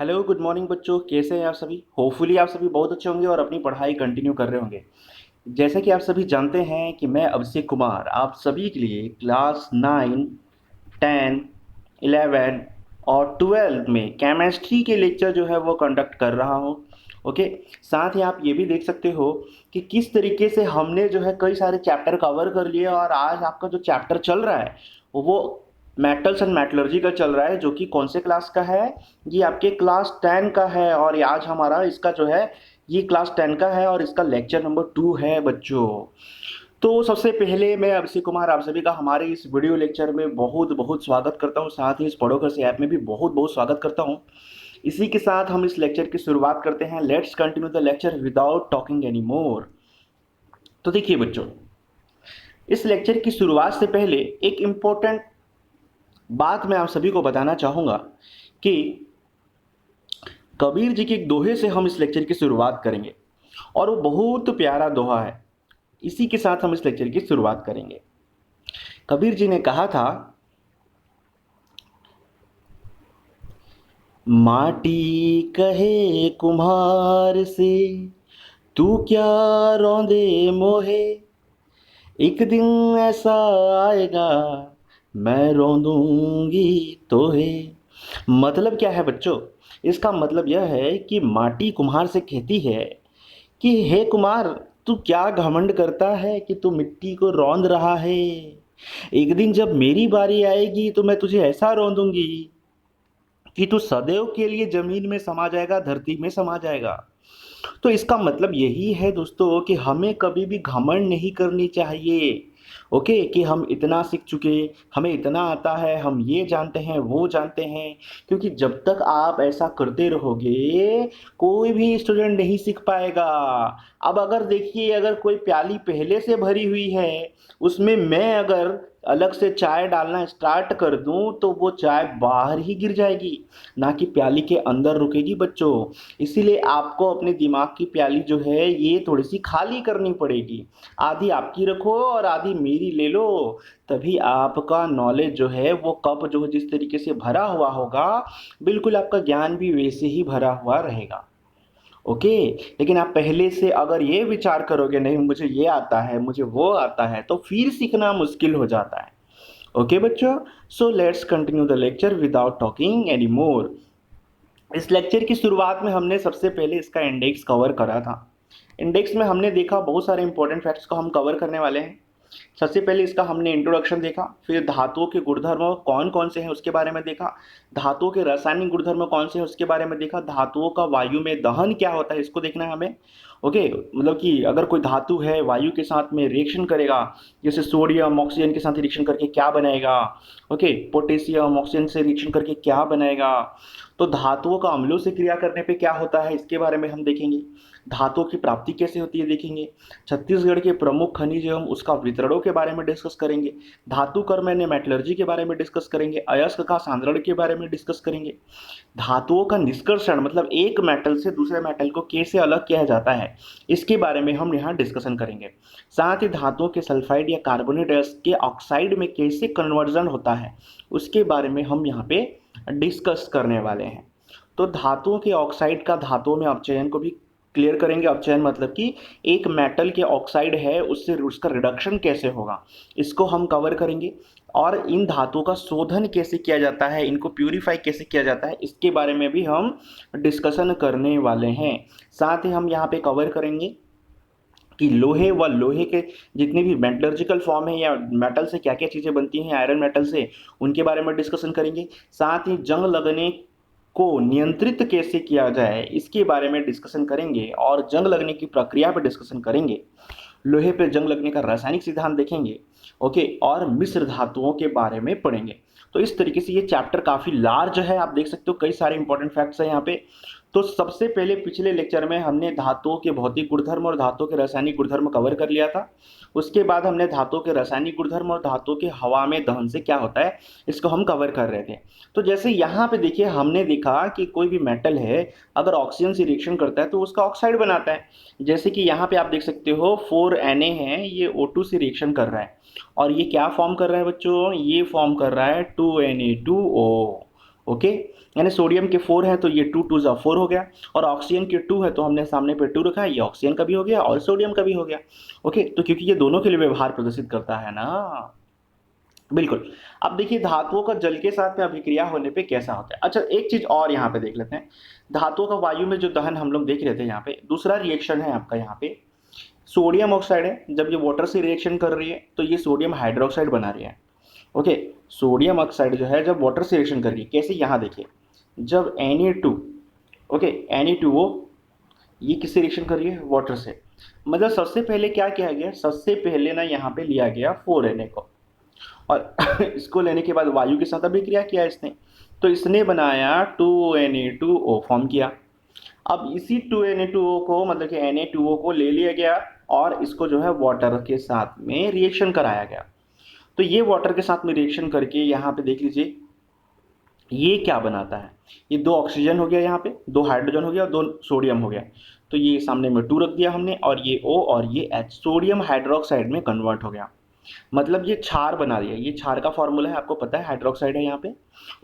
Hello good morning बच्चों, कैसे हैं आप सभी। होपफुली आप सभी बहुत अच्छे होंगे और अपनी पढ़ाई कंटिन्यू कर रहे होंगे। जैसे कि आप सभी जानते हैं कि मैं अभिषेक कुमार आप सभी के लिए क्लास 9, 10, 11 और 12 में केमिस्ट्री के लेक्चर जो है वो कंडक्ट कर रहा हूँ। ओके। साथ ही आप ये भी देख सकते हो कि किस तरीके से हमने जो है कई सारे चैप्टर कवर कर लिए और आज आपका जो चैप्टर चल रहा है वो मेटल्स एंड मेटलर्जी का चल रहा है, जो कि कौन से क्लास का है। ये आपके क्लास 10 का है और ये आज हमारा इसका जो है ये क्लास 10 का है और इसका लेक्चर नंबर 2 है बच्चों। तो सबसे पहले मैं अभिषेक कुमार आप सभी का हमारे इस वीडियो लेक्चर में बहुत बहुत स्वागत करता हूँ। साथ ही इस पढ़ोकर्स ऐप में भी बहुत बहुत स्वागत करता हूँ। इसी के साथ हम इस लेक्चर की शुरुआत करते हैं। Let's continue the lecture without talking any more. तो देखिए बच्चों, इस लेक्चर की शुरुआत से पहले एक इम्पोर्टेंट बात मैं आप सभी को बताना चाहूँगा कि कबीर जी के एक दोहे से हम इस लेक्चर की शुरुआत करेंगे और वो बहुत प्यारा दोहा है। इसी के साथ हम इस लेक्चर की शुरुआत करेंगे। कबीर जी ने कहा था, माटी कहे कुम्हार से तू क्या रौंदे मोहे, एक दिन ऐसा आएगा मैं रौंदूंगी तोहे। मतलब क्या है बच्चों? इसका मतलब यह है कि माटी कुम्हार से कहती है कि हे कुमार, तू क्या घमंड करता है कि तू मिट्टी को रौंद रहा है। एक दिन जब मेरी बारी आएगी तो मैं तुझे ऐसा रौंदूंगी कि तू सदैव के लिए जमीन में समा जाएगा, धरती में समा जाएगा। तो इसका मतलब यही है दोस्तों कि हमें कभी भी घमंड नहीं करनी चाहिए। ओके, कि हम इतना सीख चुके, हमें इतना आता है, हम ये जानते हैं वो जानते हैं। क्योंकि जब तक आप ऐसा करते रहोगे कोई भी स्टूडेंट नहीं सीख पाएगा। अब अगर देखिए, अगर कोई प्याली पहले से भरी हुई है, उसमें मैं अगर अलग से चाय डालना स्टार्ट कर दूं तो वो चाय बाहर ही गिर जाएगी, ना कि प्याली के अंदर रुकेगी बच्चों। इसीलिए आपको अपने दिमाग की प्याली जो है ये थोड़ी सी खाली करनी पड़ेगी। आधी आपकी रखो और आधी मेरी ले लो, तभी आपका नॉलेज जो है वो कप जो जिस तरीके से भरा हुआ होगा, बिल्कुल आपका ज्ञान भी वैसे ही भरा हुआ रहेगा। ओके। लेकिन आप पहले से अगर ये विचार करोगे नहीं मुझे ये आता है मुझे वो आता है, तो फिर सीखना मुश्किल हो जाता है। ओके बच्चों, so let's continue the lecture without talking any more. इस लेक्चर की शुरुआत में हमने सबसे पहले इसका इंडेक्स कवर करा था। इंडेक्स में हमने देखा बहुत सारे इंपॉर्टेंट फैक्ट्स को हम कवर करने वाले हैं। सबसे पहले इसका हमने इंट्रोडक्शन देखा, फिर धातुओं के गुणधर्म कौन कौन से हैं उसके बारे में देखा, धातुओं के रासायनिक गुणधर्म कौन से हैं उसके बारे में देखा, धातुओं का वायु में दहन क्या होता है इसको देखना है हमें। ओके, मतलब कि अगर कोई धातु है वायु के साथ में रिएक्शन करेगा, जैसे सोडियम ऑक्सीजन के साथ रिएक्शन करके क्या बनाएगा। ओके, पोटेशियम ऑक्सीजन से रिएक्शन करके क्या बनाएगा। तो धातुओं का अम्लों से क्रिया करने पे क्या होता है इसके बारे में हम देखेंगे। धातुओं की प्राप्ति कैसे होती है देखेंगे। छत्तीसगढ़ के प्रमुख खनिज एवं उसका वितरणों के बारे में डिस्कस करेंगे। धातु कर्म यानी मेटलर्जी के बारे में डिस्कस करेंगे। अयस्क का सांद्रण के बारे में डिस्कस करेंगे। धातुओं का निष्कर्षण मतलब एक मेटल से दूसरे मेटल को कैसे अलग किया जाता है इसके बारे में हम यहाँ डिस्कशन करेंगे। साथ ही धातुओं के सल्फाइड या कार्बोनेट के ऑक्साइड में कैसे कन्वर्जन होता है उसके बारे में हम यहाँ पे डिस्कस करने वाले हैं। तो धातुओं के ऑक्साइड का धातुओं में अपचयन को भी क्लियर करेंगे। अपचयन मतलब कि एक मेटल के ऑक्साइड है उससे उसका रिडक्शन कैसे होगा इसको हम कवर करेंगे। और इन धातुओं का शोधन कैसे किया जाता है, इनको प्यूरिफाई कैसे किया जाता है इसके बारे में भी हम डिस्कशन करने वाले हैं। साथ ही हम यहाँ पे कवर करेंगे कि लोहे व लोहे के जितने भी मेटलर्जिकल फॉर्म है या मेटल से क्या क्या चीज़ें बनती हैं आयरन मेटल से, उनके बारे में डिस्कशन करेंगे। साथ ही जंग लगने को नियंत्रित कैसे किया जाए इसके बारे में डिस्कशन करेंगे और जंग लगने की प्रक्रिया पर डिस्कशन करेंगे। लोहे पर जंग लगने का रासायनिक सिद्धांत देखेंगे। ओके, और मिश्र धातुओं के बारे में पढ़ेंगे। तो इस तरीके से ये चैप्टर काफ़ी लार्ज है, आप देख सकते हो कई सारे इंपॉर्टेंट फैक्ट्स हैं यहाँ पे। तो सबसे पहले पिछले लेक्चर में हमने धातुओं के भौतिक गुणधर्म और धातुओं के रासायनिक गुणधर्म कवर कर लिया था। उसके बाद हमने धातुओं के रासायनिक गुणधर्म और धातुओं के हवा में दहन से क्या होता है इसको हम कवर कर रहे थे। तो जैसे यहाँ पे देखिए हमने देखा कि कोई भी मेटल है अगर ऑक्सीजन से रिएक्शन करता है तो उसका ऑक्साइड बनाता है। जैसे कि यहाँ पे आप देख सकते हो 4Na है, ये O2 से रिएक्शन कर रहा है और ये क्या फॉर्म कर रहा है बच्चों, ये फॉर्म कर रहा है 2Na2O। ओके, यानी सोडियम के 4 हैं तो ये 2 2 जा 4 हो गया, और ऑक्सीजन के 2 है तो हमने सामने पे 2 रखा है, ये ऑक्सीजन का भी हो गया और सोडियम का भी हो गया। ओके, तो क्योंकि ये दोनों के लिए व्यवहार प्रदर्शित करता है ना, बिल्कुल। अब देखिए धातुओं का जल के साथ में अभिक्रिया होने पे कैसा होता है। अच्छा, एक चीज और यहाँ पे देख लेते हैं, धातुओं का वायु में जो दहन हम लोग देख रहे थे, यहाँ पे दूसरा रिएक्शन है आपका, यहाँ पे सोडियम ऑक्साइड है, जब ये वाटर से रिएक्शन कर रही है तो ये सोडियम हाइड्रोक्साइड बना रही है। ओके, सोडियम ऑक्साइड जो है जब वाटर से रिएक्शन कर रही है, कैसे, यहाँ देखिए, जब Na2, ओके, Na2O, ये किससे रिएक्शन कर रही है, वाटर से। मतलब सबसे पहले क्या किया गया, सबसे पहले ना यहाँ पे लिया गया 4Na को, और इसको लेने के बाद वायु के साथ अभिक्रिया किया इसने, तो इसने बनाया 2Na2O फॉर्म किया। अब इसी 2Na2O को, मतलब कि Na2O को ले लिया गया और इसको जो है वाटर के साथ में रिएक्शन कराया गया। तो ये वाटर के साथ में रिएक्शन करके यहाँ पे देख लीजिए ये क्या बनाता है, ये 2 ऑक्सीजन हो गया, यहाँ पे 2 हाइड्रोजन हो गया और 2 सोडियम हो गया, तो ये सामने में 2 रख दिया हमने, और ये O और ये H सोडियम हाइड्रोक्साइड में कन्वर्ट हो गया। मतलब ये क्षार बना दिया, ये क्षार का फॉर्मूला है, आपको पता है हाइड्रोक्साइड है यहाँ पे।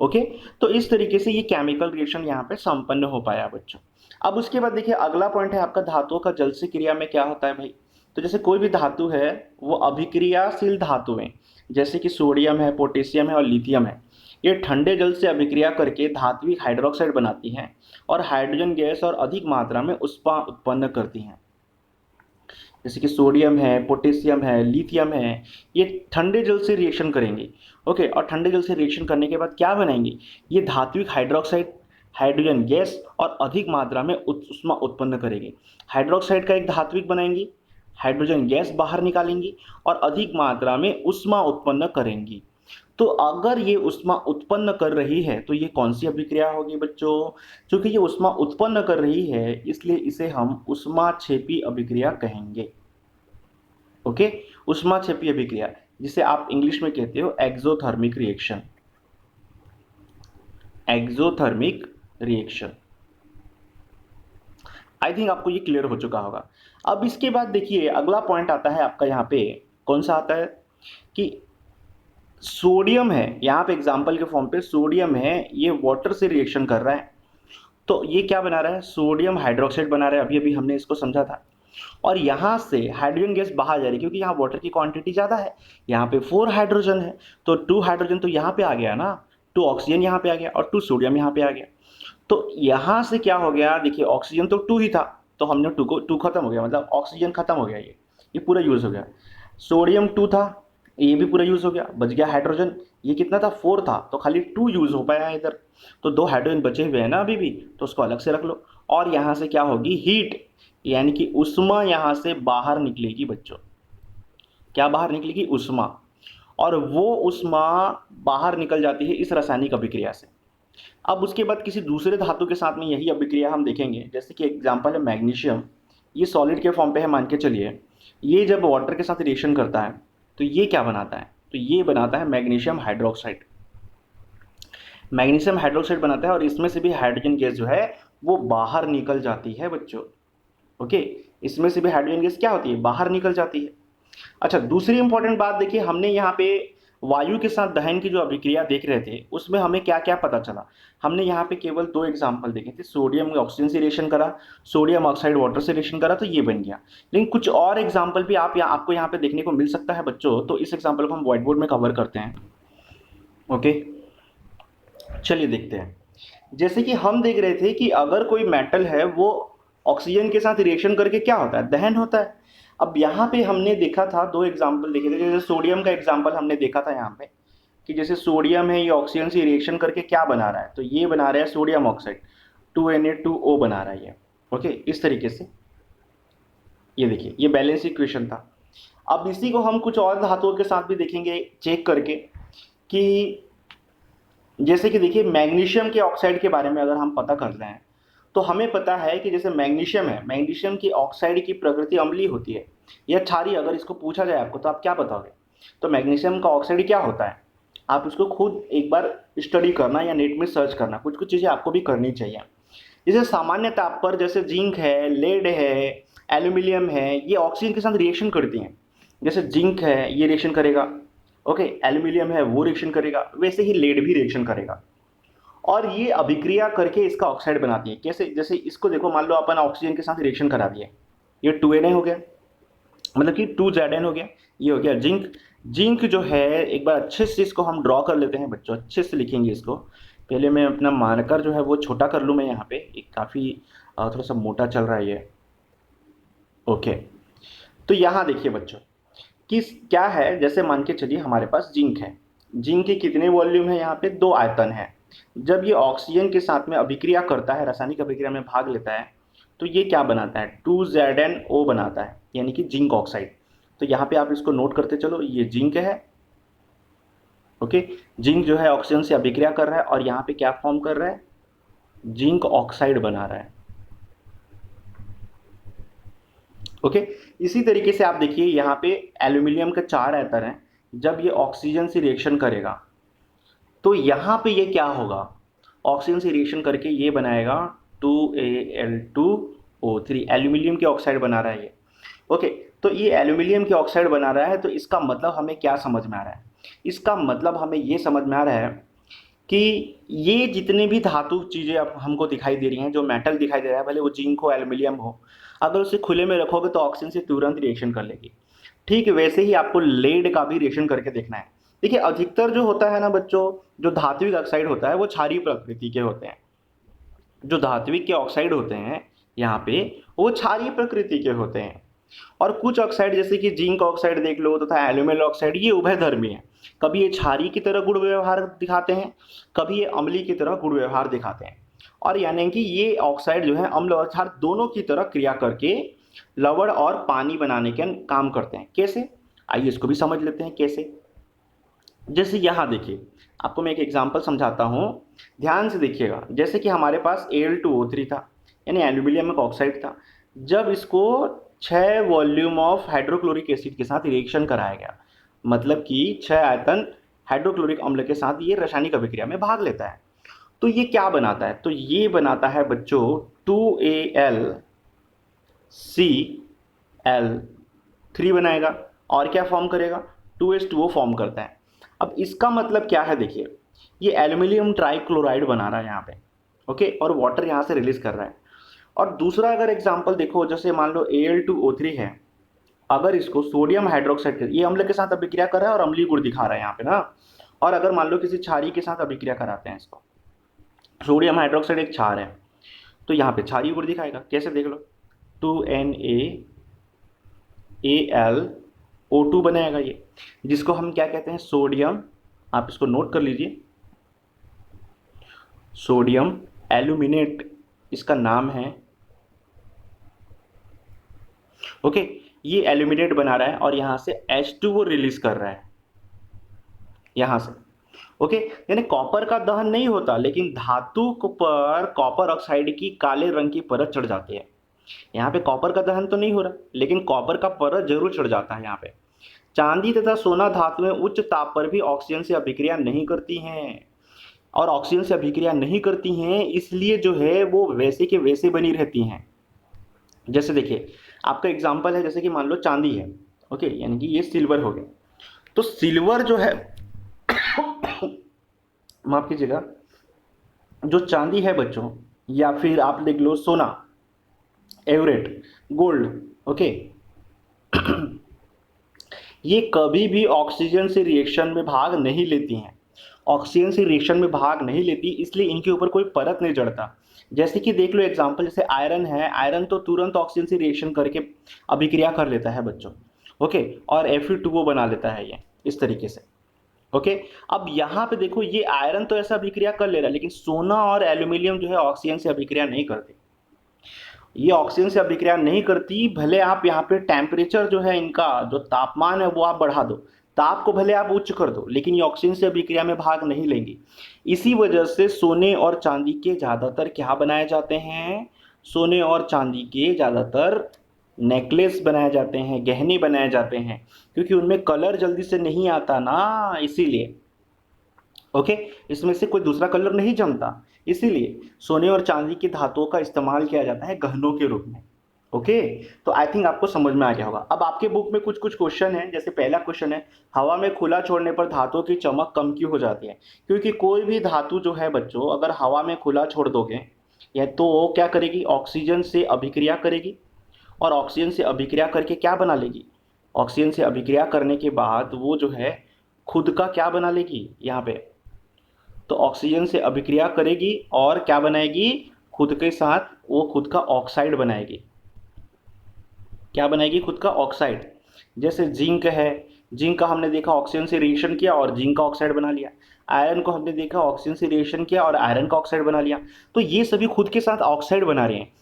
ओके, तो इस तरीके से ये केमिकल रिएक्शन यहाँ पे संपन्न हो पाया बच्चों। अब उसके बाद देखिए अगला पॉइंट है आपका, धातुओं का जल से क्रिया में क्या होता है भाई। तो जैसे कोई भी धातु है वो अभिक्रियाशील धातुएं, जैसे कि सोडियम है, पोटेशियम है और लिथियम है, ये ठंडे जल से अभिक्रिया करके धात्विक हाइड्रोक्साइड बनाती हैं और हाइड्रोजन गैस और अधिक मात्रा में उष्मा उत्पन्न करती हैं। जैसे कि सोडियम है, पोटेशियम है, लिथियम है, ये ठंडे जल से रिएक्शन करेंगे। ओके, और ठंडे जल से रिएक्शन करने के बाद क्या बनाएंगे, ये धात्विक हाइड्रोक्साइड, हाइड्रोजन गैस और अधिक मात्रा में उष्मा उत्पन्न करेंगे। हाइड्रोक्साइड का एक धात्विक बनाएंगी, हाइड्रोजन गैस बाहर निकालेंगी और अधिक मात्रा में उष्मा उत्पन्न करेंगी। तो अगर ये उष्मा उत्पन्न कर रही है तो ये कौन सी अभिक्रिया होगी बच्चों, क्योंकि ये उष्मा उत्पन्न कर रही है इसलिए इसे हम उष्माक्षेपी अभिक्रिया कहेंगे। ओके, उष्माक्षेपी अभिक्रिया, जिसे आप इंग्लिश में कहते हो exothermic reaction, exothermic reaction. I think आपको ये क्लियर हो चुका होगा। अब इसके बाद देखिए अगला पॉइंट आता है आपका, यहाँ पे कौन सा आता है कि सोडियम है, यहाँ पे एग्जाम्पल के फॉर्म पे सोडियम है, ये वाटर से रिएक्शन कर रहा है, तो ये क्या बना रहा है, सोडियम हाइड्रोक्साइड बना रहा है, अभी अभी हमने इसको समझा था। और यहाँ से हाइड्रोजन गैस बाहर जा रही है क्योंकि यहाँ वाटर की क्वांटिटी ज़्यादा है, यहाँ पे 4 हाइड्रोजन है, तो 2 हाइड्रोजन तो यहाँ पे आ गया ना, 2 ऑक्सीजन यहाँ पे आ गया और 2 सोडियम यहाँ पे आ गया। तो यहाँ से क्या हो गया, देखिए ऑक्सीजन तो 2 ही था, तो हमने 2 खत्म हो गया, मतलब ऑक्सीजन खत्म हो गया, ये पूरा यूज़ हो गया। सोडियम 2 था, ये भी पूरा यूज़ हो गया, बच गया हाइड्रोजन, ये कितना था 4 था, तो खाली 2 यूज़ हो पाया है इधर, तो 2 हाइड्रोजन बचे हुए हैं ना अभी भी, तो उसको अलग से रख लो। और यहाँ से क्या होगी, हीट, यानी कि उष्मा यहाँ से बाहर निकलेगी बच्चों, क्या बाहर निकलेगी, उष्मा, और वो उष्मा बाहर निकल जाती है इस रासायनिक अभिक्रिया से। अब उसके बाद किसी दूसरे धातु के साथ में यही अभिक्रिया हम देखेंगे, जैसे कि एग्जांपल है मैग्नीशियम, ये सॉलिड के फॉर्म पे है मान के चलिए, ये जब वाटर के साथ रिएक्शन करता है तो ये क्या बनाता है, तो ये बनाता है मैग्नीशियम हाइड्रोक्साइड, मैग्नीशियम हाइड्रोक्साइड बनाता है और इसमें से भी हाइड्रोजन गैस जो है वो बाहर निकल जाती है बच्चों। ओके, इसमें से भी हाइड्रोजन गैस क्या होती है, बाहर निकल जाती है। अच्छा, दूसरी इंपॉर्टेंट बात देखिए, हमने यहाँ पे वायु के साथ दहन की जो अभिक्रिया देख रहे थे उसमें हमें क्या क्या पता चला, हमने यहाँ पे केवल 2 एग्जाम्पल देखे थे, सोडियम ऑक्सीजन से रिएक्शन करा, सोडियम ऑक्साइड वाटर से रिएक्शन करा, तो ये बन गया। लेकिन कुछ और एग्जाम्पल भी आपको यहाँ पे देखने को मिल सकता है बच्चों, तो इस एग्जाम्पल को हम व्हाइट बोर्ड में कवर करते हैं। ओके, चलिए देखते हैं। जैसे कि हम देख रहे थे कि अगर कोई मेटल है वो ऑक्सीजन के साथ रिएक्शन करके क्या होता है, दहन होता है। अब यहाँ पे हमने देखा था 2 एग्जाम्पल देखे थे, जैसे सोडियम का एग्जाम्पल हमने देखा था यहाँ पे कि जैसे सोडियम है, ये ऑक्सीजन से रिएक्शन करके क्या बना रहा है, तो ये बना रहा है सोडियम ऑक्साइड, 2Na2O बना रहा है ये। ओके, इस तरीके से ये देखिए ये बैलेंस इक्वेशन था। अब इसी को हम कुछ और धातुओं के साथ भी देखेंगे चेक करके, कि जैसे कि देखिए मैग्नीशियम के ऑक्साइड के बारे में अगर हम पता कर लें तो हमें पता है कि जैसे मैग्नीशियम है, मैग्नीशियम की ऑक्साइड की प्रकृति अम्लीय होती है या क्षारीय, अगर इसको पूछा जाए आपको तो आप क्या बताओगे, तो मैग्नीशियम का ऑक्साइड क्या होता है, आप इसको खुद एक बार स्टडी करना या नेट में सर्च करना, कुछ कुछ चीज़ें आपको भी करनी चाहिए। जैसे सामान्य ताप पर जैसे जिंक है, लेड है, एल्यूमिनियम है, ये ऑक्सीजन के साथ रिएक्शन करती हैं। जैसे जिंक है ये रिएक्शन करेगा, ओके, एल्यूमिनियम है वो रिएक्शन करेगा, वैसे ही लेड भी रिएक्शन करेगा। और ये अभिक्रिया करके इसका ऑक्साइड बनाती है। कैसे? जैसे इसको देखो, मान लो अपन ऑक्सीजन के साथ रिएक्शन करा दिए, ये 2Na हो गया, मतलब कि 2Zn हो गया, ये हो गया जिंक। जिंक जो है, एक बार अच्छे से इसको हम ड्रॉ कर लेते हैं बच्चों, अच्छे से लिखेंगे इसको। पहले मैं अपना मार्कर जो है वो छोटा कर लूँ मैं यहाँ पे, एक काफ़ी थोड़ा सा मोटा चल रहा है ये। ओके, तो यहाँ देखिए बच्चों, किस क्या है, जैसे मान के चलिए हमारे पास जिंक है। जिंक के कितने वॉल्यूम है? यहाँ पे 2 आयतन है। जब ये ऑक्सीजन के साथ में अभिक्रिया करता है, रासायनिक अभिक्रिया में भाग लेता है, तो ये क्या बनाता है? 2ZnO बनाता है, यानी कि जिंक ऑक्साइड। तो यहाँ पे आप इसको नोट करते चलो, ये जिंक है। ओके, जिंक जो है ऑक्सीजन से अभिक्रिया कर रहा है और यहाँ पे क्या फॉर्म कर रहा है? जिंक ऑक्साइड बना रहा है। ओके, इसी तरीके से आप देखिए यहाँ पे एल्यूमिनियम के 4 आयतन हैं। जब ये ऑक्सीजन से रिएक्शन करेगा तो यहाँ पे ये क्या होगा? ऑक्सीजन से रिएक्शन करके ये बनाएगा 2Al2O3, एल्यूमिनियम के ऑक्साइड बना रहा है ये। ओके, तो ये एल्यूमिनियम के ऑक्साइड बना रहा है, तो इसका मतलब हमें क्या समझ में आ रहा है? इसका मतलब हमें ये समझ में आ रहा है कि ये जितने भी धातु चीज़ें अब हमको दिखाई दे रही हैं, जो मेटल दिखाई दे रहा है, भले वो जिंक हो, एल्यूमिनियम हो, अगर उसे खुले में रखोगे तो ऑक्सीजन से तुरंत रिएक्शन कर लेगी। ठीक वैसे ही आपको लेड का भी रिएक्शन करके देखना है। देखिए, अधिकतर जो होता है ना बच्चों, जो धात्विक ऑक्साइड होता है वो क्षारीय प्रकृति के होते हैं। जो धात्विक के ऑक्साइड होते हैं यहाँ पे, वो क्षारीय प्रकृति के होते हैं। और कुछ ऑक्साइड जैसे कि जिंक ऑक्साइड देख लो तथा एल्यूमिनियम ऑक्साइड, ये उभयधर्मी है। कभी ये क्षारीय की तरह गुण व्यवहार दिखाते हैं, कभी ये अम्लीय की तरह गुण व्यवहार दिखाते हैं। और यानी कि ये ऑक्साइड जो है अम्ल और क्षार दोनों की तरह क्रिया करके लवण और पानी बनाने के काम करते हैं। कैसे? आइए इसको भी समझ लेते हैं कैसे। जैसे यहाँ देखिए, आपको मैं एक एग्जांपल समझाता हूँ, ध्यान से देखिएगा। जैसे कि हमारे पास Al2O3 था, यानी एल्यूमिनियम ऑक्साइड था। जब इसको 6 वॉल्यूम ऑफ हाइड्रोक्लोरिक एसिड के साथ रिएक्शन कराया गया, मतलब कि 6 आयतन हाइड्रोक्लोरिक अम्ल के साथ ये रासायनिक अभिक्रिया में भाग लेता है, तो ये क्या बनाता है? तो ये बनाता है बच्चों 2AlCl3 बनाएगा, और क्या फॉर्म करेगा? 2H2O फॉर्म करता है। अब इसका मतलब क्या है? देखिए, ये एल्यूमिनियम ट्राइक्लोराइड बना रहा है यहाँ पे, ओके, और वाटर यहाँ से रिलीज कर रहा है। और दूसरा अगर एग्जांपल देखो, जैसे मान लो Al2O3 है, अगर इसको सोडियम हाइड्रोक्साइड, ये अम्ल के साथ अभिक्रिया कर रहा है और अम्लीय गुण दिखा रहा है यहाँ पे ना। और अगर मान लो किसी क्षारीय के साथ अभिक्रिया कराते हैं इसको, सोडियम हाइड्रोक्साइड एक क्षार है, तो यहाँ पे क्षारीय गुण दिखाएगा। कैसे? देख लो, 2NaAlO2 बनाएगा ये, जिसको हम क्या कहते हैं? सोडियम। आप इसको नोट कर लीजिए, सोडियम एल्यूमिनेट इसका नाम है। ओके, ये एल्यूमिनेट बना रहा है और यहाँ से H2O रिलीज कर रहा है यहाँ से। ओके, यानी कॉपर का दहन नहीं होता, लेकिन धातु पर कॉपर ऑक्साइड की काले रंग की परत चढ़ जाती है। यहाँ पे कॉपर का दहन तो नहीं हो रहा, लेकिन कॉपर का परत जरूर चढ़ जाता है यहाँ पे। चांदी तथा सोना धातुएं उच्च ताप पर भी ऑक्सीजन से अभिक्रिया नहीं करती हैं, और ऑक्सीजन से अभिक्रिया नहीं करती हैं इसलिए जो है वो वैसे के वैसे बनी रहती हैं। जैसे देखिए, आपका एग्जांपल है, जैसे कि मान लो चांदी है, ओके, यानी कि ये सिल्वर हो गया। तो सिल्वर जो है माफ कीजिएगा, जो चांदी है बच्चों, या फिर आप देख लो सोना, एवरेट, गोल्ड, ओके, ये कभी भी ऑक्सीजन से रिएक्शन में भाग नहीं लेती हैं। ऑक्सीजन से रिएक्शन में भाग नहीं लेती, इसलिए इनके ऊपर कोई परत नहीं जड़ता। जैसे कि देख लो एग्जांपल, जैसे आयरन है, आयरन तो तुरंत ऑक्सीजन से रिएक्शन करके अभिक्रिया कर लेता है बच्चों, ओके, और Fe2O बना लेता है ये इस तरीके से। ओके, अब यहाँ पे देखो, ये आयरन तो ऐसा अभिक्रिया कर ले रहा है, लेकिन सोना और एल्यूमिनियम जो है ऑक्सीजन से अभिक्रिया नहीं करते। ये ऑक्सीजन से अभिक्रिया नहीं करती, भले आप यहाँ पे टेम्परेचर जो है, इनका जो तापमान है वो आप बढ़ा दो, ताप को भले आप उच्च कर दो, लेकिन ये ऑक्सीजन से अभिक्रिया में भाग नहीं लेंगी। इसी वजह से सोने और चांदी के ज़्यादातर क्या बनाए जाते हैं? सोने और चांदी के ज़्यादातर नेकलेस बनाए जाते हैं, गहने बनाए जाते हैं, क्योंकि उनमें कलर जल्दी से नहीं आता ना, इसीलिए। ओके, इसमें से कोई दूसरा कलर नहीं जमता, इसीलिए सोने और चांदी की धातुओं का इस्तेमाल किया जाता है गहनों के रूप में। ओके, तो आई थिंक आपको समझ में आ गया होगा। अब आपके बुक में कुछ कुछ क्वेश्चन है, जैसे पहला क्वेश्चन है, हवा में खुला छोड़ने पर धातुओं की चमक कम क्यों हो जाती है? क्योंकि कोई भी धातु जो है बच्चों, अगर हवा में खुला छोड़ दोगे या तो वो क्या करेगी, ऑक्सीजन से अभिक्रिया करेगी, और ऑक्सीजन से अभिक्रिया करके क्या बना लेगी, ऑक्सीजन से अभिक्रिया करने के बाद वो जो है खुद का क्या बना लेगी यहाँ पे, तो ऑक्सीजन से अभिक्रिया करेगी और क्या बनाएगी, खुद के साथ वो खुद का ऑक्साइड बनाएगी। क्या बनाएगी, खुद का ऑक्साइड। जैसे जिंक है, जिंक का हमने देखा ऑक्सीजन से रिएक्शन किया और जिंक का ऑक्साइड बना लिया। आयरन को हमने देखा ऑक्सीजन से रिएक्शन किया और आयरन का ऑक्साइड बना लिया। तो ये सभी खुद के साथ ऑक्साइड बना रहे हैं।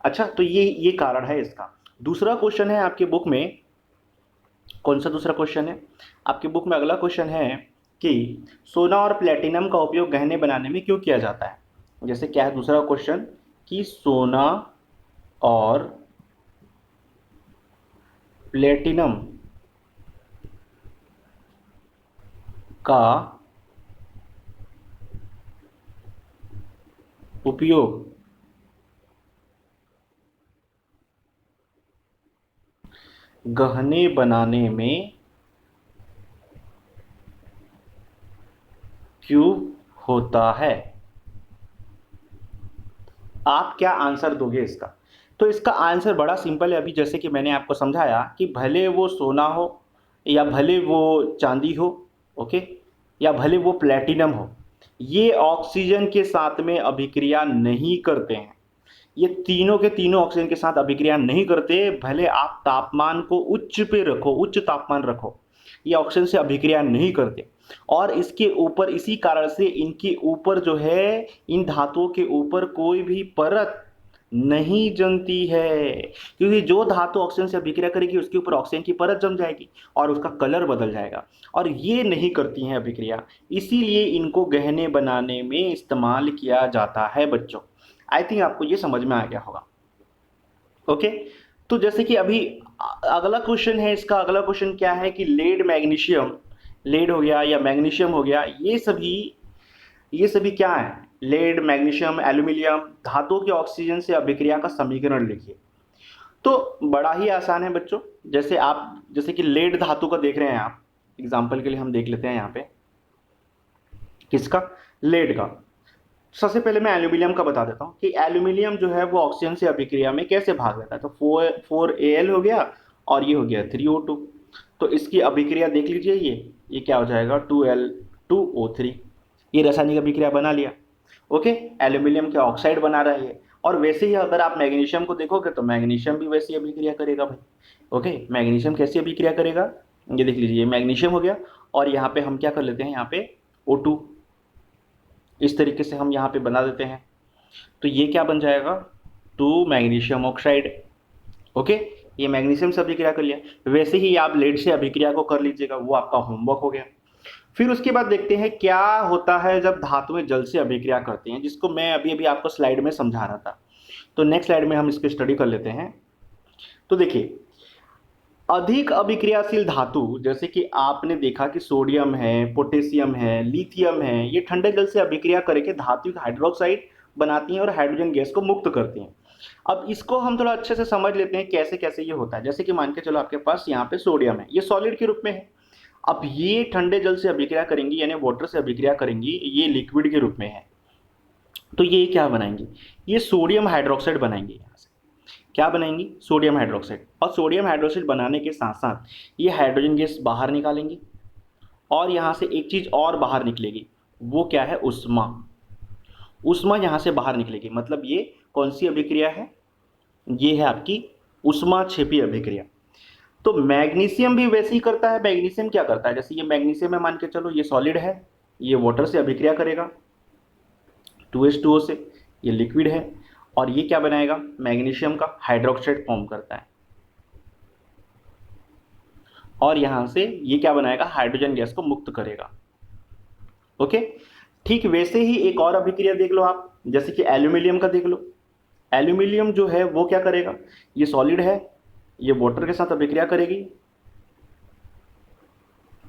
अच्छा, तो ये कारण है इसका। दूसरा क्वेश्चन है आपके बुक में, कौन सा दूसरा क्वेश्चन है आपके बुक में, अगला क्वेश्चन है कि सोना और प्लेटिनम का उपयोग गहने बनाने में क्यों किया जाता है? जैसे क्या है दूसरा क्वेश्चन, कि सोना और प्लेटिनम का उपयोग गहने बनाने में क्यों होता है? आप क्या आंसर दोगे इसका? तो इसका आंसर बड़ा सिंपल है। अभी जैसे कि मैंने आपको समझाया कि भले वो सोना हो या भले वो चांदी हो, ओके, या भले वो प्लेटिनम हो, ये ऑक्सीजन के साथ में अभिक्रिया नहीं करते हैं। ये तीनों के तीनों ऑक्सीजन के साथ अभिक्रिया नहीं करते, भले आप तापमान को उच्च पे रखो, उच्च तापमान रखो, ये ऑक्सीजन से अभिक्रिया नहीं करते। और इसके ऊपर, इसी कारण से इनके ऊपर जो है, इन धातुओं के ऊपर कोई भी परत नहीं जमती है, क्योंकि जो धातु ऑक्सीजन से अभिक्रिया करेगी उसके ऊपर ऑक्सीजन की परत जम जाएगी और उसका कलर बदल जाएगा, और ये नहीं करती हैं अभिक्रिया। इसीलिए इनको गहने बनाने में इस्तेमाल किया जाता है बच्चों। आई थिंक आपको ये समझ में आ गया होगा। ओके, तो जैसे कि अभी अगला क्वेश्चन है, इसका अगला क्वेश्चन क्या है कि लेड मैग्नीशियम, लेड हो गया या मैग्नीशियम हो गया, ये सभी क्या है, लेड मैग्नीशियम एल्यूमिनियम धातुओं के ऑक्सीजन से अभिक्रिया का समीकरण लिखिए। तो बड़ा ही आसान है बच्चों। जैसे कि लेड धातु का देख रहे हैं आप, एग्जाम्पल के लिए हम देख लेते हैं यहाँ पे, किसका, लेड का। सबसे पहले मैं एल्यूमिनियम का बता देता हूँ कि एल्यूमिनियम जो है वो ऑक्सीजन से अभिक्रिया में कैसे भाग लेता है। तो 4Al हो गया और ये हो गया 3O2। तो इसकी अभिक्रिया देख लीजिए, ये क्या हो जाएगा, 2L2O3। ये रासायनिक अभिक्रिया बना लिया। ओके, एल्यूमिनियम के ऑक्साइड बना रहा है। और वैसे ही अगर आप मैग्नीशियम को देखोगे तो मैग्नीशियम भी वैसी अभिक्रिया करेगा भाई। ओके, मैग्नीशियम कैसी अभिक्रिया करेगा, ये देख लीजिए, मैग्नीशियम हो गया और यहाँ पे हम क्या कर लेते हैं, यहाँ पे O2 इस तरीके से हम यहाँ पे बना देते हैं। तो ये क्या बन जाएगा, 2 मैग्नीशियम ऑक्साइड। ओके, ये मैग्नीशियम से अभिक्रिया कर लिया। वैसे ही आप लेड से अभिक्रिया को कर लीजिएगा, वो आपका होमवर्क हो गया। फिर उसके बाद देखते हैं क्या होता है जब धातुएं जल से अभिक्रिया करती हैं, जिसको मैं अभी अभी आपको स्लाइड में समझा रहा था। तो नेक्स्ट स्लाइड में हम इसकी स्टडी कर लेते हैं। तो देखिए, अधिक अभिक्रियाशील धातु जैसे कि आपने देखा कि सोडियम है, पोटेशियम है, लिथियम है, ये ठंडे जल से अभिक्रिया करके धातु हाइड्रोक्साइड बनाती हैं और हाइड्रोजन गैस को मुक्त करती हैं। अब इसको हम थोड़ा अच्छे से समझ लेते हैं कैसे कैसे ये होता है। जैसे कि मान के चलो आपके पास यहाँ पे सोडियम है, ये सॉलिड के रूप में है। अब ये ठंडे जल से अभिक्रिया करेंगी, यानी वाटर से अभिक्रिया करेंगी, ये लिक्विड के रूप में है। तो ये क्या बनाएंगी, ये सोडियम हाइड्रोक्साइड बनाएंगे। यहाँ से क्या बनाएंगी, सोडियम हाइड्रोक्साइड। और सोडियम हाइड्रोक्साइड बनाने के साथ साथ ये हाइड्रोजन गैस बाहर निकालेंगी और यहाँ से एक चीज़ और बाहर निकलेगी, वो क्या है, उष्मा। उष्मा यहाँ से बाहर निकलेगी, मतलब ये कौन सी अभिक्रिया है, ये है आपकी उष्मा क्षेपी अभिक्रिया। तो मैग्नीशियम भी वैसे ही करता है। मैग्नीशियम क्या करता है, जैसे ये मैग्नीशियम है, मान के चलो ये सॉलिड है, ये वाटर से अभिक्रिया करेगा 2H2O से, ये लिक्विड है, और ये क्या बनाएगा, मैग्नीशियम का हाइड्रोक्साइड फॉर्म करता है, और यहाँ से ये क्या बनाएगा, हाइड्रोजन गैस को मुक्त करेगा। ओके, ठीक वैसे ही एक और अभिक्रिया देख लो आप, जैसे कि एल्यूमिनियम का देख लो। एल्यूमिनियम जो है वो क्या करेगा, ये सॉलिड है, ये वाटर के साथ अभिक्रिया करेगी,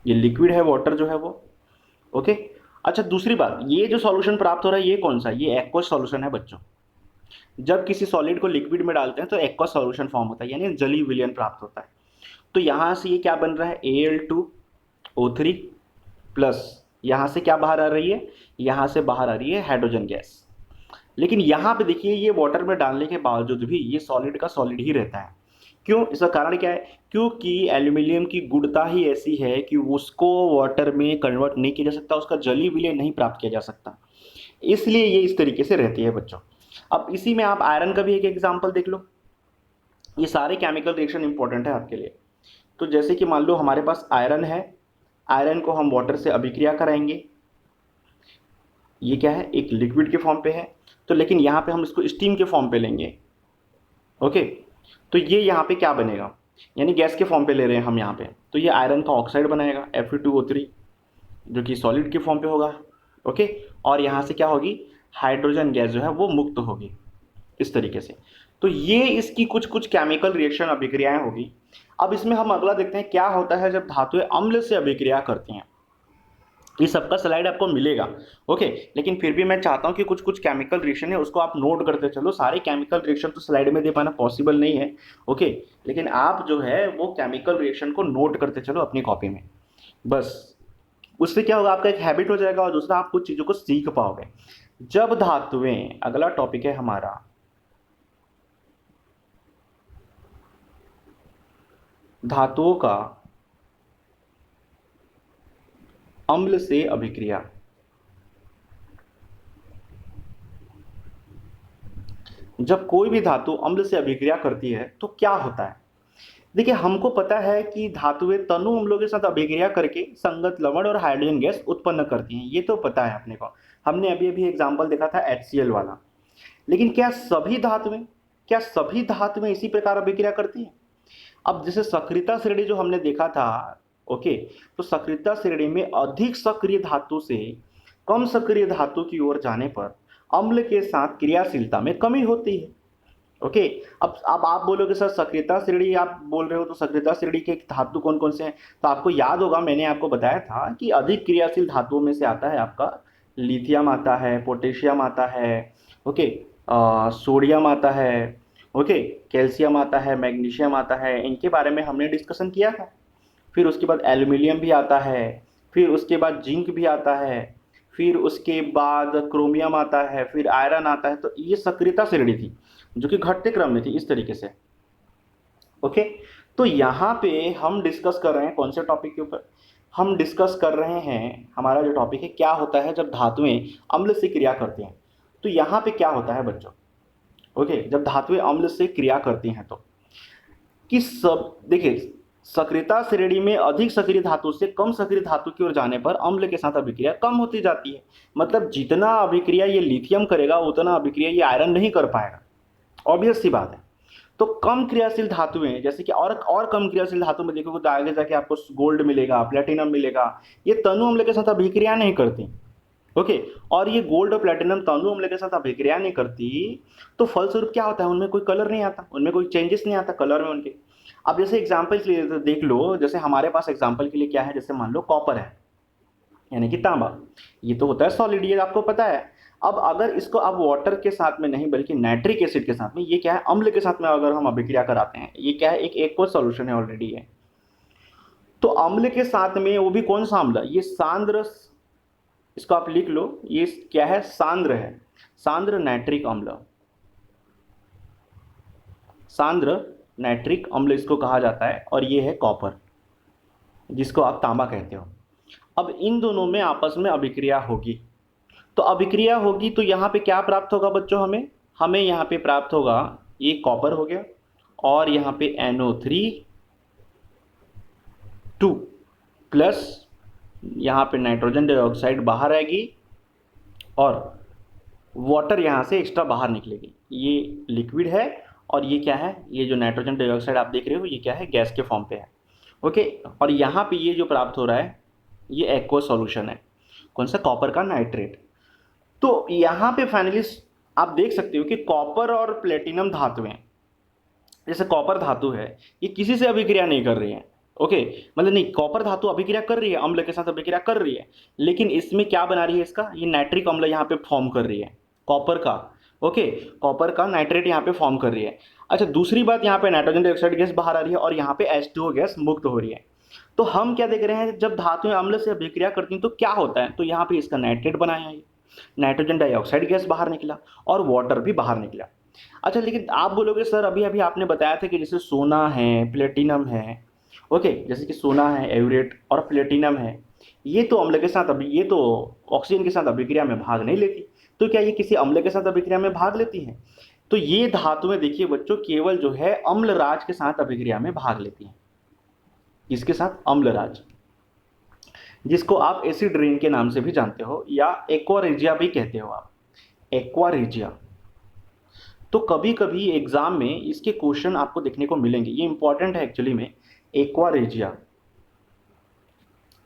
ये लिक्विड है, वाटर जो है वो। ओके, अच्छा दूसरी बात, ये जो सॉल्यूशन प्राप्त हो रहा है ये कौन सा, ये एक्वस सॉल्यूशन है बच्चों। जब किसी सॉलिड को लिक्विड में डालते हैं तो एक्वस सॉल्यूशन फॉर्म होता है, यानी जलीय विलयन प्राप्त होता है। तो यहाँ से ये क्या बन रहा है, Al2O3 प्लस यहाँ से क्या बाहर आ रही है, यहाँ से बाहर आ रही है हाइड्रोजन गैस। लेकिन यहाँ पे देखिए ये वाटर में डालने के बावजूद भी ये सॉलिड का सॉलिड ही रहता है। क्यों, इसका कारण क्या है, क्योंकि एल्यूमिनियम की गुणता ही ऐसी है कि उसको वाटर में कन्वर्ट नहीं किया जा सकता, उसका जलीय विलय नहीं प्राप्त किया जा सकता, इसलिए ये इस तरीके से रहती है बच्चों। अब इसी में आप आयरन का भी एक एग्जाम्पल देख लो। ये सारे केमिकल रिएक्शन इंपॉर्टेंट है आपके लिए। तो जैसे कि मान लो हमारे पास आयरन है, आयरन को हम वाटर से अभिक्रिया कराएंगे, ये क्या है, एक लिक्विड के फॉर्म पे है, तो लेकिन यहाँ पे हम इसको स्टीम के फॉर्म पे लेंगे। ओके, तो ये यहाँ पे क्या बनेगा, यानी गैस के फॉर्म पे ले रहे हैं हम यहाँ पे, तो ये आयरन का ऑक्साइड बनाएगा Fe2O3 जो कि सॉलिड के फॉर्म पे होगा। ओके, और यहाँ से क्या होगी, हाइड्रोजन गैस जो है वो मुक्त होगी इस तरीके से। तो ये इसकी कुछ कुछ केमिकल रिएक्शन अभिक्रियाएं होगी। अब इसमें हम अगला देखते हैं क्या होता है जब धातुएं अम्ल से अभिक्रिया करती हैं। ये सबका स्लाइड आपको मिलेगा। ओके, लेकिन फिर भी मैं चाहता हूँ कि कुछ कुछ केमिकल रिएक्शन है उसको आप नोट करते चलो। सारे केमिकल रिएक्शन तो स्लाइड में दे पाना पॉसिबल नहीं है। ओके, लेकिन आप जो है वो केमिकल रिएक्शन को नोट करते चलो अपनी कॉपी में, बस उससे क्या होगा, आपका एक हैबिट हो जाएगा और दूसरा आप कुछ चीज़ों को सीख पाओगे। जब धातुएं, अगला टॉपिक है हमारा धातुओं का अम्ल से अभिक्रिया। जब कोई भी धातु अम्ल से अभिक्रिया करती है तो क्या होता है। देखिए, हमको पता है कि धातुएं तनु अम्लों के साथ अभिक्रिया करके संगत लवण और हाइड्रोजन गैस उत्पन्न करती हैं, ये तो पता है अपने को। हमने अभी अभी एग्जाम्पल देखा था HCl वाला। लेकिन क्या सभी धातुएं इसी प्रकार अभिक्रिया करती हैं। अब जैसे सक्रियता श्रेणी जो हमने देखा था, ओके, तो सक्रियता श्रेणी में अधिक सक्रिय धातु से कम सक्रिय धातु की ओर जाने पर अम्ल के साथ क्रियाशीलता में कमी होती है। ओके, अब आप बोलोगे सर सक्रियता श्रेणी आप बोल रहे हो, तो सक्रियता श्रेणी के धातु कौन कौन से हैं, तो आपको याद होगा मैंने आपको बताया था कि अधिक क्रियाशील धातुओं में से आता है आपका लिथियम आता है, पोटेशियम आता है, ओके, सोडियम आता है, ओके, कैल्शियम आता है, मैग्नीशियम आता है, इनके बारे में हमने डिस्कशन किया था। फिर उसके बाद एल्यूमिनियम भी आता है, फिर उसके बाद जिंक भी आता है, फिर उसके बाद क्रोमियम आता है, फिर आयरन आता है। तो ये सक्रियता श्रेणी थी जो कि घटते क्रम में थी इस तरीके से। ओके, तो यहाँ पे हम डिस्कस कर रहे हैं कौन से टॉपिक के ऊपर, हम डिस्कस कर रहे हैं हमारा जो टॉपिक है क्या होता है जब धातुएं अम्ल से क्रिया करती हैं। तो यहाँ पे क्या होता है बच्चों, ओके, जब धातुएं अम्ल से क्रिया करती हैं तो कि सब देखिए, सक्रियता श्रेणी में अधिक सक्रिय धातु से कम सक्रिय धातु की ओर जाने पर अम्ल के साथ अभिक्रिया कम होती जाती है। मतलब जितना अभिक्रिया ये लिथियम करेगा उतना अभिक्रिया ये आयरन नहीं कर पाएगा, ऑब्वियस सी बात है। तो कम क्रियाशील धातुएं जैसे कि और कम क्रियाशील धातु में देखोगे तो आगे जाके आपको गोल्ड मिलेगा, प्लेटिनम मिलेगा, ये तनु अम्ल के साथ अभिक्रिया नहीं करती। ओके, और ये गोल्ड और प्लेटिनम तनु अम्ल के साथ अभिक्रिया नहीं करती, तो फलस्वरूप क्या होता है, उनमें कोई कलर नहीं आता, उनमें कोई चेंजेस नहीं आता कलर में उनके। अब जैसे एग्जाम्पल के लिए देख लो, जैसे हमारे पास एग्जाम्पल के लिए क्या है, जैसे मान लो कॉपर है यानी कि तांबा, ये तो होता है सॉलिड, ये आपको पता है। अब अगर इसको आप वाटर के साथ में नहीं बल्कि नाइट्रिक एसिड के साथ में, ये क्या है, अम्ल के साथ में अगर हम अभिक्रिया कराते हैं, ये क्या है, एक एक्वस सॉल्यूशन है ऑलरेडी है। तो अम्ल के साथ में वो भी कौन सा अम्ल, ये सांद्र, इसको आप लिख लो, ये क्या है, सांद्र है, सांद्र नाइट्रिक अम्ल, सांद्र नाइट्रिक अम्ल इसको कहा जाता है। और ये है कॉपर जिसको आप तांबा कहते हो। अब इन दोनों में आपस में अभिक्रिया होगी, तो अभिक्रिया होगी तो यहाँ पे क्या प्राप्त होगा बच्चों, हमें यहाँ पे प्राप्त होगा, ये कॉपर हो गया और यहाँ पे NO3 प्लस यहाँ पे नाइट्रोजन डाइऑक्साइड बाहर आएगी और वाटर यहाँ से एक्स्ट्रा बाहर निकलेगी। ये लिक्विड है और ये क्या है, ये जो नाइट्रोजन डाइऑक्साइड आप देख रहे हो ये क्या है, गैस के फॉर्म पे है। ओके, और यहाँ पे ये जो प्राप्त हो रहा है ये एक्वस सॉल्यूशन है, कौन सा, कॉपर का नाइट्रेट। तो यहाँ पे फाइनली आप देख सकते हो कि कॉपर और प्लेटिनम धातुएं, जैसे कॉपर धातु है ये किसी से अभिक्रिया नहीं कर रही है। ओके, मतलब नहीं, कॉपर धातु अभिक्रिया कर रही है, अम्ल के साथ अभिक्रिया कर रही है, लेकिन इसमें क्या बना रही है, इसका ये नाइट्रिक अम्ल यहाँ पे फॉर्म कर रही है कॉपर का। ओके, कॉपर का नाइट्रेट यहाँ पे फॉर्म कर रही है। अच्छा, दूसरी बात, यहाँ पे नाइट्रोजन डाइऑक्साइड गैस बाहर आ रही है और यहाँ पे H2O गैस मुक्त हो रही है। तो हम क्या देख रहे हैं, जब धातुएं अम्ल से अभिक्रिया करती हैं तो क्या होता है, तो यहाँ पे इसका नाइट्रेट बनाया है, नाइट्रोजन डाइऑक्साइड गैस बाहर निकला और वाटर भी बाहर निकला। अच्छा, लेकिन आप बोलोगे सर अभी अभी आपने बताया था कि जैसे सोना है, प्लेटिनम है, ओके, जैसे कि सोना है, एवरेट और प्लेटिनम है, ये तो अम्ल के साथ अभी, ये तो ऑक्सीजन के साथ अभिक्रिया में भाग नहीं लेती, तो क्या ये किसी अम्ल के साथ अभिक्रिया में भाग लेती हैं? तो ये धातुएं देखिए बच्चों, केवल जो है अम्लराज के साथ अभिक्रिया में भाग लेती हैं। इसके साथ अम्लराज, जिसको आप एसिड रेन के नाम से भी जानते हो या एक्वा भी कहते हो आप, एक्वा। तो कभी कभी एग्जाम में इसके क्वेश्चन आपको देखने को मिलेंगे, ये इंपॉर्टेंट है एक्चुअली में। एक्वा,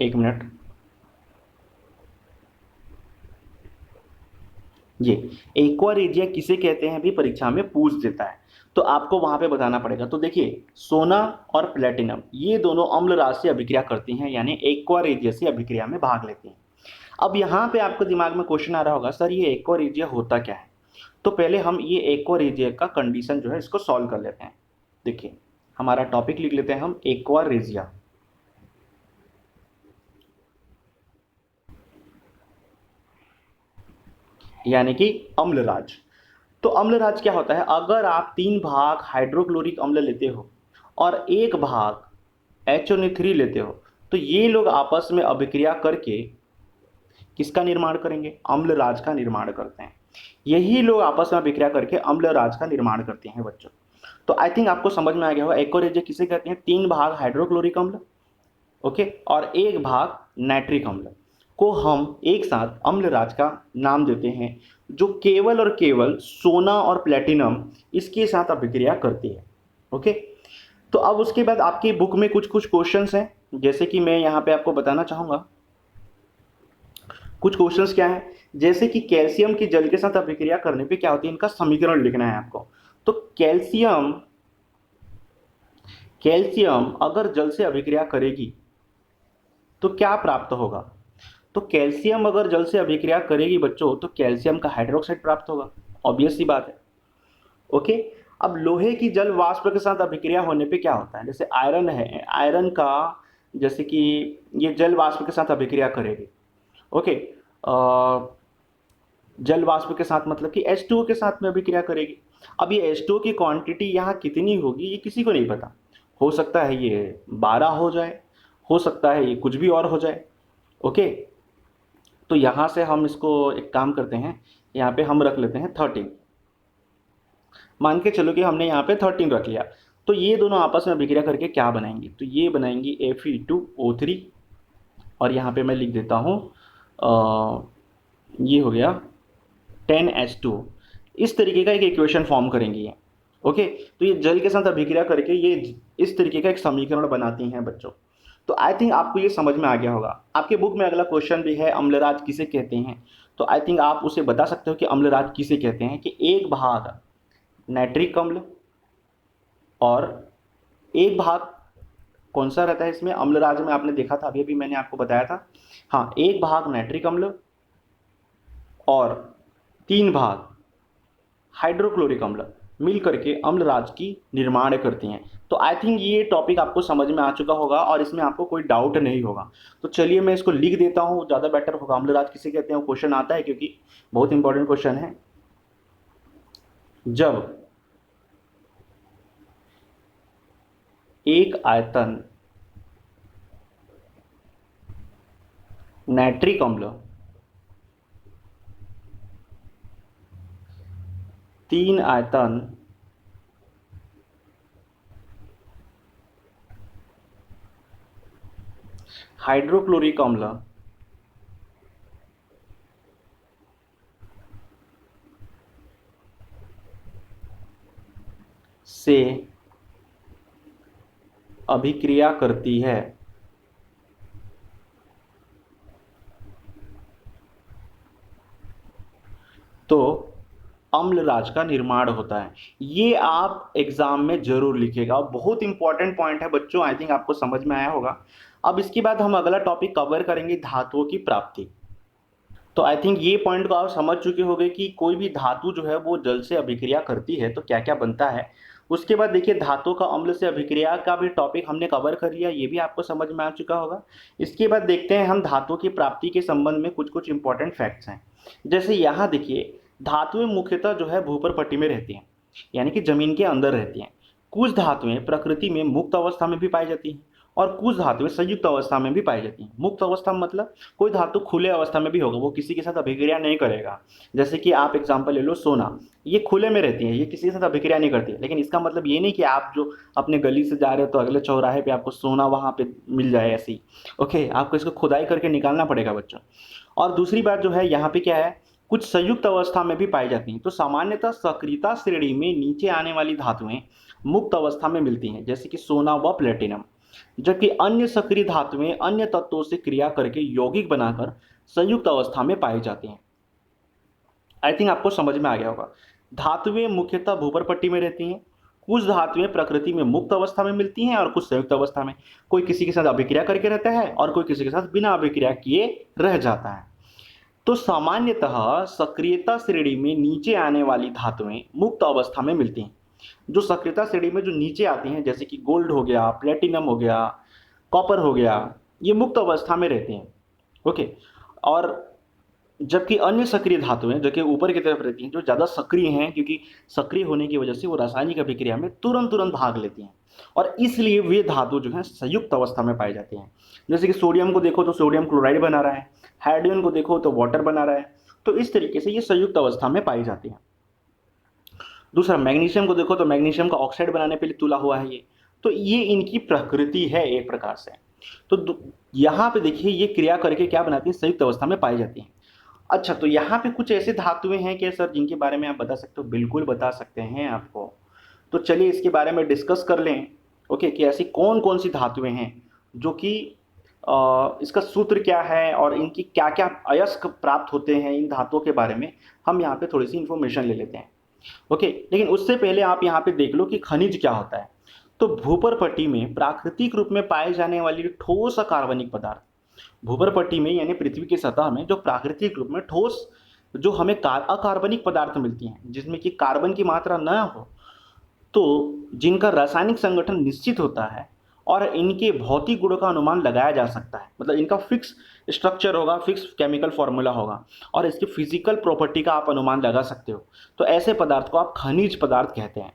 एक मिनट, ये एक्वा किसे कहते हैं भी परीक्षा में पूछ देता है, तो आपको वहां पे बताना पड़ेगा। तो देखिए, सोना और प्लेटिनम ये दोनों अम्ल राज से अभिक्रिया करती हैं, यानी एक्वा से अभिक्रिया में भाग लेती हैं। अब यहाँ पे आपको दिमाग में क्वेश्चन आ रहा होगा, सर ये एक्वा होता क्या है? तो पहले हम ये एक्वा का कंडीशन जो है इसको सॉल्व कर लेते हैं। देखिए, हमारा टॉपिक लिख लेते हैं हम, एक्वा, यानी कि अम्लराज। तो अम्लराज क्या होता है, अगर आप 3 भाग हाइड्रोक्लोरिक अम्ल लेते हो और 1 भाग HNO3 लेते हो, तो ये लोग आपस में अभिक्रिया करके किसका निर्माण करेंगे, अम्लराज का निर्माण करते हैं। यही लोग आपस में अभिक्रिया करके अम्लराज का निर्माण करते हैं बच्चों। तो आई थिंक आपको समझ में आ गया होगा, एक्वा किसे कहते हैं, 3 भाग हाइड्रोक्लोरिक अम्ल, ओके, और 1 भाग नाइट्रिक अम्ल को हम एक साथ अम्लराज का नाम देते हैं, जो केवल और केवल सोना और प्लेटिनम इसके साथ अभिक्रिया करती है। ओके, तो अब उसके बाद आपकी बुक में कुछ कुछ क्वेश्चंस हैं, जैसे कि मैं यहाँ पे आपको बताना चाहूँगा कुछ क्वेश्चंस क्या है, जैसे कि कैल्शियम की जल के साथ अभिक्रिया करने पे क्या होती है, इनका समीकरण लिखना है आपको। तो कैल्शियम कैल्शियम अगर जल से अभिक्रिया करेगी तो क्या प्राप्त होगा, तो कैल्शियम अगर जल से अभिक्रिया करेगी बच्चों, तो कैल्शियम का हाइड्रोक्साइड प्राप्त होगा, ऑब्वियस सी बात है। ओके, अब लोहे की जल वाष्प के साथ अभिक्रिया होने पे क्या होता है, जैसे आयरन है, आयरन का जैसे कि ये जल वाष्प के साथ अभिक्रिया करेगी। ओके, जल वाष्प के साथ मतलब कि H2O के साथ में अभिक्रिया करेगी। अब ये H2O की क्वांटिटी यहाँ कितनी होगी ये किसी को नहीं पता, हो सकता है ये 12 हो जाए, हो सकता है ये कुछ भी और हो जाए। ओके, तो यहाँ से हम इसको एक काम करते हैं, यहाँ पे हम रख लेते हैं 13, मान के चलो कि हमने यहाँ पे 13 रख लिया। तो ये दोनों आपस में अभिक्रिया करके क्या बनाएंगे, तो ये बनाएंगी Fe2O3, और यहाँ पे मैं लिख देता हूँ ये हो गया 10H2। इस तरीके का एक इक्वेशन फॉर्म करेंगी ये। ओके, तो ये जल के साथ अभिक्रिया करके ये इस तरीके का एक समीकरण बनाती हैं बच्चों। तो आई थिंक आपको ये समझ में आ गया होगा। आपके बुक में अगला क्वेश्चन भी है, अम्लराज किसे कहते हैं, तो आई थिंक आप उसे बता सकते हो कि अम्लराज किसे कहते हैं, कि 1 भाग नाइट्रिक अम्ल और 1 भाग कौन सा रहता है इसमें, अम्लराज में आपने देखा था, अभी अभी मैंने आपको बताया था, हाँ, 1 भाग नाइट्रिक अम्ल और 3 भाग हाइड्रोक्लोरिक अम्ल मिल करके अम्लराज की निर्माण करती हैं। तो आई थिंक ये टॉपिक आपको समझ में आ चुका होगा और इसमें आपको कोई डाउट नहीं होगा। तो चलिए मैं इसको लिख देता हूँ, ज़्यादा बेटर होगा। अम्लराज किसे कहते हैं, वो क्वेश्चन आता है क्योंकि बहुत इंपॉर्टेंट क्वेश्चन है। जब एक आयतन नाइट्रिक अम्ल 3 आयतन हाइड्रोक्लोरिक अम्ल से अभिक्रिया करती है तो अम्लराज का निर्माण होता है। ये आप एग्जाम में जरूर लिखिएगा, बहुत इंपॉर्टेंट पॉइंट है बच्चों, आई थिंक आपको समझ में आया होगा। अब इसके बाद हम अगला टॉपिक कवर करेंगे, धातुओं की प्राप्ति। तो आई थिंक ये पॉइंट को आप समझ चुके होंगे कि कोई भी धातु जो है वो जल से अभिक्रिया करती है तो क्या क्या बनता है। उसके बाद देखिए धातु का अम्ल से अभिक्रिया का भी टॉपिक हमने कवर कर लिया, ये भी आपको समझ में आ चुका होगा। इसके बाद देखते हैं हम धातु की प्राप्ति के संबंध में कुछ कुछ इंपॉर्टेंट फैक्ट्स हैं। जैसे यहाँ देखिए धातुएं मुख्यतः जो है भूपर पट्टी में रहती हैं, यानी कि जमीन के अंदर रहती हैं। कुछ धातुएं प्रकृति में मुक्त अवस्था में भी पाई जाती हैं और कुछ धातुएं संयुक्त अवस्था में भी पाई जाती हैं। मुक्त अवस्था मतलब कोई धातु खुले अवस्था में भी होगा, वो किसी के साथ अभिक्रिया नहीं करेगा। जैसे कि आप एग्जांपल ले लो सोना, ये खुले में रहती है, ये किसी के साथ अभिक्रिया नहीं करती है। लेकिन इसका मतलब ये नहीं कि आप जो अपने गली से जा रहे हो तो अगले चौराहे पे आपको सोना वहाँ पे मिल जाए ऐसे ही। ओके, आपको इसको खुदाई करके निकालना पड़ेगा बच्चों। और दूसरी बात जो है यहाँ पे क्या है, कुछ संयुक्त अवस्था में भी पाई जाती हैं। तो सामान्यतः सक्रियता श्रेणी में नीचे आने वाली धातुएं मुक्त अवस्था में मिलती हैं, जैसे कि सोना व प्लेटिनम। जबकि अन्य सक्रिय धातुएं अन्य तत्वों से क्रिया करके यौगिक बनाकर संयुक्त अवस्था में पाई जाती हैं। आई थिंक आपको समझ में आ गया होगा। धातुएं मुख्यतः भूपर पट्टी में रहती हैं। कुछ धातुएं प्रकृति में मुक्त अवस्था में मिलती हैं और कुछ संयुक्त अवस्था में। कोई किसी के साथ अभिक्रिया करके रहता है और कोई किसी के साथ बिना अभिक्रिया किए रह जाता है। तो सामान्यतः सक्रियता श्रेणी में नीचे आने वाली धातुएं मुक्त अवस्था में मिलती हैं। जो सक्रियता श्रेणी में जो नीचे आती हैं, जैसे कि गोल्ड हो गया, प्लेटिनम हो गया, कॉपर हो गया, ये मुक्त अवस्था में रहते हैं। ओके, और जबकि अन्य सक्रिय धातुएं जो कि ऊपर की तरफ रहती हैं, जो ज़्यादा सक्रिय हैं, क्योंकि सक्रिय होने की वजह से वो रासायनिक अभिक्रिया में तुरंत तुरंत भाग लेती हैं और इसलिए वे धातु जो हैं संयुक्त अवस्था में पाई जाती हैं। जैसे कि सोडियम को देखो तो सोडियम क्लोराइड बना रहा है, हाइड्रोजन को देखो तो वाटर बना रहा है। तो इस तरीके से ये संयुक्त अवस्था में पाई जाती हैं। दूसरा मैग्नीशियम को देखो तो मैग्नीशियम का ऑक्साइड बनाने के लिए तुला हुआ है ये। तो ये इनकी प्रकृति है एक प्रकार से। तो यहाँ पे देखिए ये क्रिया करके क्या बनाती है, संयुक्त अवस्था में पाई जाती हैं। अच्छा, तो यहाँ पे कुछ ऐसे धातुएं हैं क्या सर जिनके बारे में आप बता सकते हो? बिल्कुल बता सकते हैं आपको। तो चलिए इसके बारे में डिस्कस कर लें। ओके, कि ऐसी कौन कौन सी धातुएं हैं जो कि इसका सूत्र क्या है और इनकी क्या क्या अयस्क प्राप्त होते हैं, इन धातुओं के बारे में हम यहाँ पे थोड़ी सी इंफॉर्मेशन ले लेते हैं। ओके, लेकिन उससे पहले आप यहाँ पे देख लो कि खनिज क्या होता है। तो भूपर पट्टी में प्राकृतिक रूप में पाए जाने वाली ठोस कार्बनिक पदार्थ, भूपर पट्टी में यानी पृथ्वी की सतह में जो प्राकृतिक रूप में ठोस जो हमें अकार्बनिक पदार्थ मिलती हैं, जिसमें कि कार्बन की मात्रा न हो, तो जिनका रासायनिक संगठन निश्चित होता है और इनके भौतिक गुणों का अनुमान लगाया जा सकता है, मतलब इनका फिक्स स्ट्रक्चर होगा, फिक्स केमिकल फॉर्मूला होगा और इसकी फिजिकल प्रॉपर्टी का आप अनुमान लगा सकते हो। तो ऐसे पदार्थ को आप खनिज पदार्थ कहते हैं।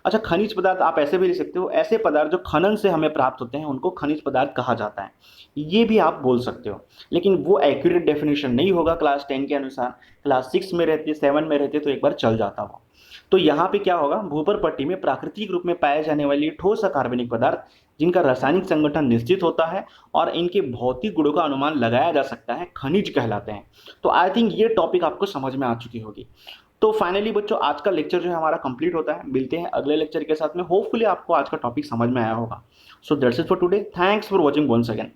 अच्छा, खनिज पदार्थ आप ऐसे भी ले सकते हो, ऐसे पदार्थ जो खनन से हमें प्राप्त होते हैं उनको खनिज पदार्थ कहा जाता है, ये भी आप बोल सकते हो। लेकिन वो एक्यूरेट डेफिनेशन नहीं होगा क्लास 10 के अनुसार। क्लास 6 में रहते, 7 में रहते तो एक बार चल जाता वो। तो यहाँ पे क्या होगा, भूपर पट्टी में प्राकृतिक रूप में पाए जाने वाली ठोस अकार्बनिक पदार्थ जिनका रासायनिक संगठन निश्चित होता है और इनके भौतिक गुणों का अनुमान लगाया जा सकता है, खनिज कहलाते हैं। तो आई थिंक ये टॉपिक आपको समझ में आ चुकी होगी। तो फाइनली बच्चों आज का लेक्चर जो है हमारा कंप्लीट होता है। मिलते हैं अगले लेक्चर के साथ में। होपफुली आपको आज का टॉपिक समझ में आया होगा। So that's it for today. Thanks for watching once again.